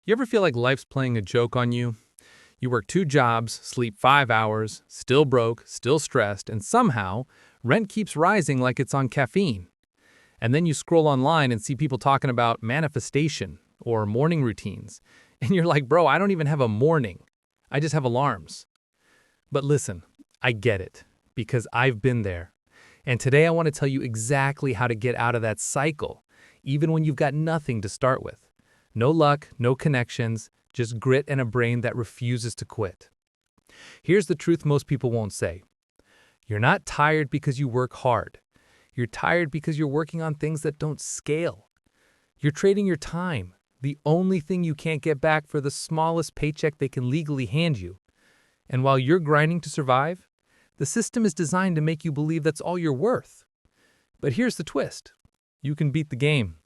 You ever feel like life's playing a joke on you? You work two jobs, sleep 5 hours, still broke, still stressed, and somehow rent keeps rising like it's on caffeine. And then you scroll online and see people talking about manifestation or morning routines. And you're like, bro, I don't even have a morning. I just have alarms. But listen, I get it because I've been there. And today I want to tell you exactly how to get out of that cycle, even when you've got nothing to start with. No luck, no connections, just grit and a brain that refuses to quit. Here's the truth most people won't say. You're not tired because you work hard. You're tired because you're working on things that don't scale. You're trading your time, the only thing you can't get back, for the smallest paycheck they can legally hand you. And while you're grinding to survive, the system is designed to make you believe that's all you're worth. But here's the twist. You can beat the game.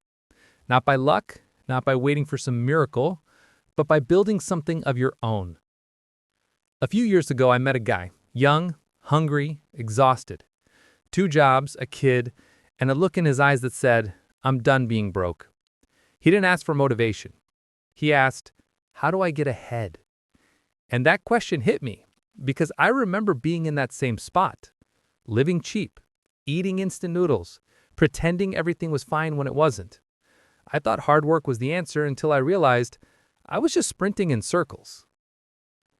Not by luck, not by waiting for some miracle, but by building something of your own. A few years ago, I met a guy, young, hungry, exhausted. Two jobs, a kid, and a look in his eyes that said, I'm done being broke. He didn't ask for motivation. He asked, how do I get ahead? And that question hit me because I remember being in that same spot, living cheap, eating instant noodles, pretending everything was fine when it wasn't. I thought hard work was the answer until I realized I was just sprinting in circles.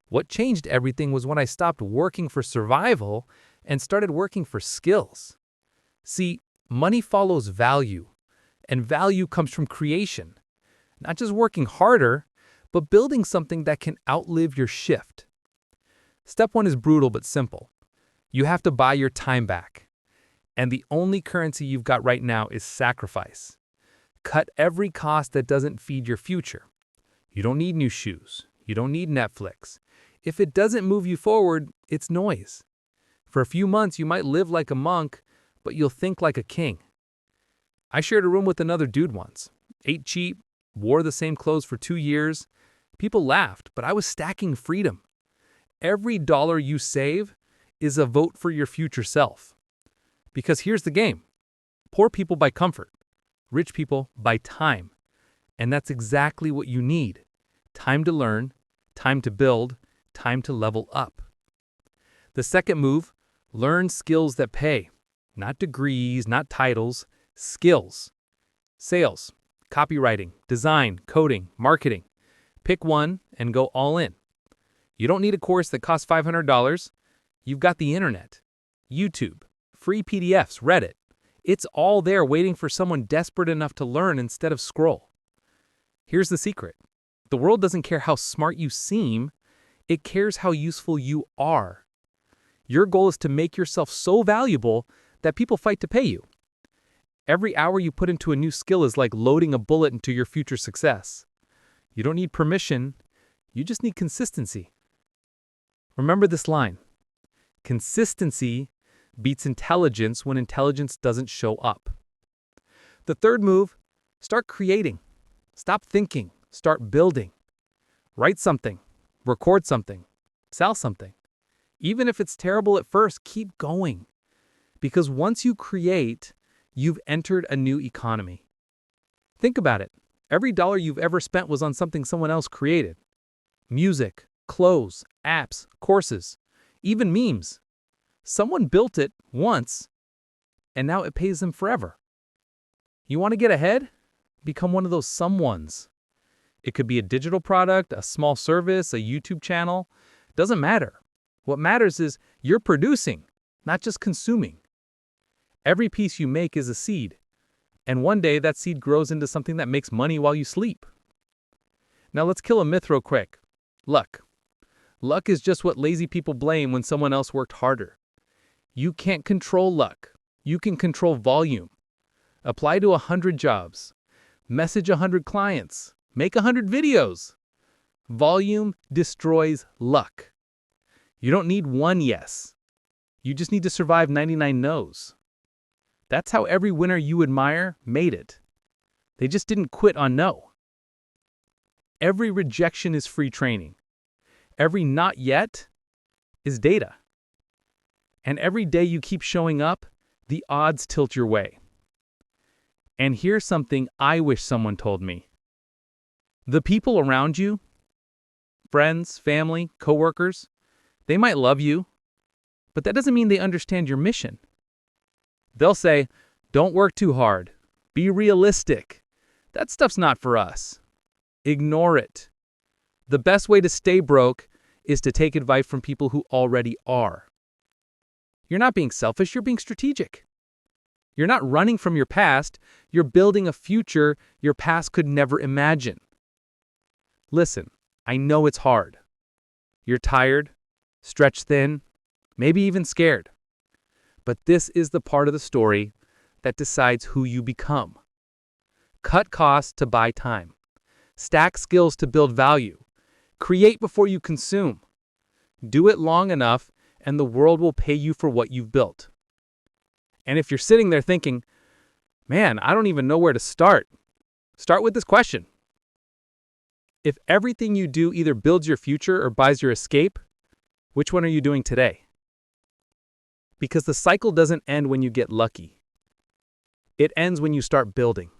What changed everything was when I stopped working for survival and started working for skills. See, money follows value, and value comes from creation. Not just working harder, but building something that can outlive your shift. Step one is brutal but simple. You have to buy your time back. And the only currency you've got right now is sacrifice. Cut every cost that doesn't feed your future. You don't need new shoes. You don't need Netflix. If it doesn't move you forward, it's noise. For a few months, you might live like a monk, but you'll think like a king. I shared a room with another dude once. Ate cheap, wore the same clothes for 2 years. People laughed, but I was stacking freedom. Every dollar you save is a vote for your future self. Because here's the game. Poor people buy comfort. Rich people buy time. And that's exactly what you need. Time to learn, time to build, time to level up. The second move, learn skills that pay. Not degrees, not titles, skills. Sales, copywriting, design, coding, marketing. Pick one and go all in. You don't need a course that costs $500. You've got the internet, YouTube, free PDFs, Reddit. It's all there waiting for someone desperate enough to learn instead of scroll. Here's the secret. The world doesn't care how smart you seem. It cares how useful you are. Your goal is to make yourself so valuable that people fight to pay you. Every hour you put into a new skill is like loading a bullet into your future success. You don't need permission. You just need consistency. Remember this line. Consistency beats intelligence when intelligence doesn't show up. The third move, start creating. Stop thinking, start building. Write something, record something, sell something. Even if it's terrible at first, keep going. Because once you create, you've entered a new economy. Think about it. Every dollar you've ever spent was on something someone else created. Music, clothes, apps, courses, even memes. Someone built it once, and now it pays them forever. You want to get ahead? Become one of those someones. It could be a digital product, a small service, a YouTube channel. Doesn't matter. What matters is you're producing, not just consuming. Every piece you make is a seed, and one day that seed grows into something that makes money while you sleep. Now let's kill a myth real quick. Luck. Luck is just what lazy people blame when someone else worked harder. You can't control luck. You can control volume. Apply to 100 jobs. Message 100 clients. Make 100 videos. Volume destroys luck. You don't need one yes. You just need to survive 99 no's. That's how every winner you admire made it. They just didn't quit on no. Every rejection is free training. Every not yet is data. And every day you keep showing up, the odds tilt your way. And here's something I wish someone told me. The people around you, friends, family, coworkers, they might love you, but that doesn't mean they understand your mission. They'll say, "Don't work too hard. Be realistic. That stuff's not for us." Ignore it. The best way to stay broke is to take advice from people who already are. You're not being selfish, you're being strategic. You're not running from your past, you're building a future your past could never imagine. Listen, I know it's hard. You're tired, stretched thin, maybe even scared. But this is the part of the story that decides who you become. Cut costs to buy time. Stack skills to build value. Create before you consume. Do it long enough, and the world will pay you for what you've built. And if you're sitting there thinking, "Man, I don't even know where to start," start with this question. If everything you do either builds your future or buys your escape, which one are you doing today? Because the cycle doesn't end when you get lucky. It ends when you start building.